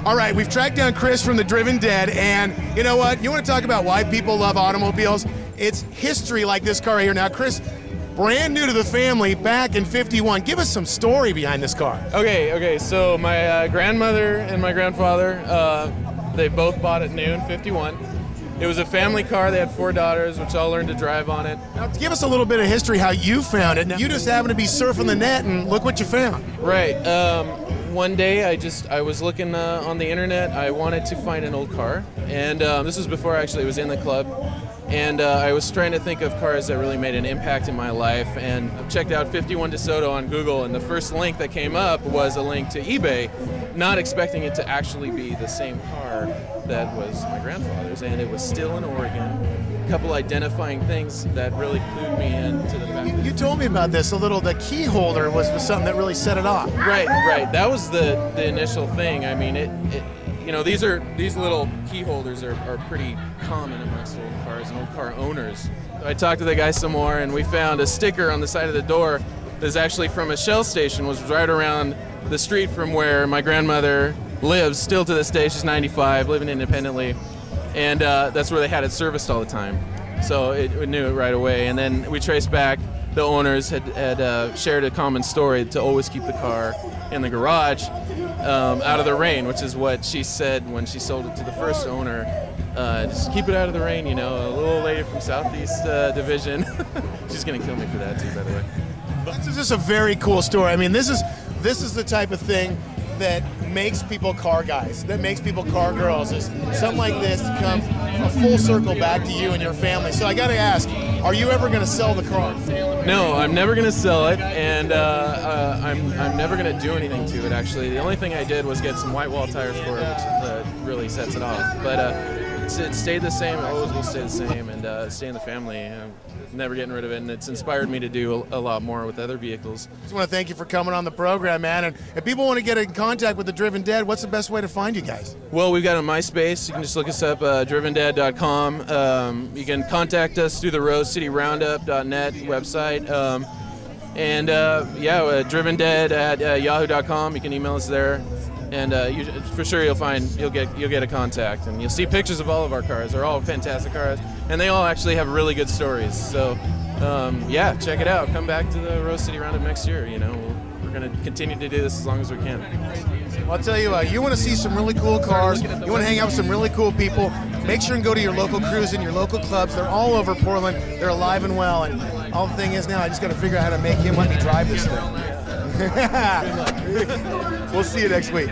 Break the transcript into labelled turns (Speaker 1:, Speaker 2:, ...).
Speaker 1: All right, we've tracked down Chris from the Driven Dead, and you know what? You want to talk about why people love automobiles? It's history like this car right here. Now, Chris, brand new to the family, back in '51. Give us some story behind this car.
Speaker 2: Okay. So my grandmother and my grandfather, they both bought it new in '51. It was a family car. They had 4 daughters, which all learned to drive on it.
Speaker 1: Now, give us a little bit of history how you found it. Now, you just happened to be surfing the net, and look what you found.
Speaker 2: Right. One day I was looking on the internet. I wanted to find an old car, and this was before actually it was in the club. And I was trying to think of cars that really made an impact in my life, and I checked out 51 Desoto on Google, and the first link that came up was a link to eBay, not expecting it to actually be the same car that was my grandfather's, and it was still in Oregon. A couple identifying things that really clued me into the fact that
Speaker 1: you told me about this a little. The key holder was something that really set it off.
Speaker 2: Right. That was the initial thing. I mean, you know, these little key holders are pretty common amongst old cars and old car owners. So I talked to the guy some more, and we found a sticker on the side of the door that's actually from a Shell station, was right around the street from where my grandmother lives, still to this day. She's 95, living independently, and that's where they had it serviced all the time. So we knew it right away, and then we traced back. The owners had shared a common story to always keep the car in the garage out of the rain, which is what she said when she sold it to the first owner. Just keep it out of the rain, you know. A little lady from Southeast Division. She's gonna kill me for that too, by the way.
Speaker 1: This is just a very cool story. I mean, this is the type of thing that makes people car guys, that makes people car girls, is something like this to come a full circle back to you and your family. So I got to ask, are you ever going to sell the car?
Speaker 2: No, I'm never going to sell it, and I'm never going to do anything to it, actually. The only thing I did was get some white wall tires for it, which really sets it off. But it stayed the same, it always will stay the same, and stay in the family. I'm never getting rid of it, and it's inspired me to do a lot more with other vehicles.
Speaker 1: Just want to thank you for coming on the program, man. And if people want to get in contact with the Driven Dead, what's the best way to find you guys?
Speaker 2: Well, we've got a MySpace. You can just look us up, drivendead.com. You can contact us through the rosecityroundup.net website. Drivendead at yahoo.com. You can email us there. And for sure you'll get a contact, and you'll see pictures of all of our cars. They're all fantastic cars, and they all actually have really good stories. So yeah, check it out. Come back to the Rose City Roundup next year. You know, we're going to continue to do this as long as we can.
Speaker 1: Well, I'll tell you what, you want to see some really cool cars, you want to hang out with some really cool people, make sure and go to your local cruise and your local clubs. They're all over Portland. They're alive and well, and all the thing is now I just got to figure out how to make him let me drive this thing. We'll see you next week.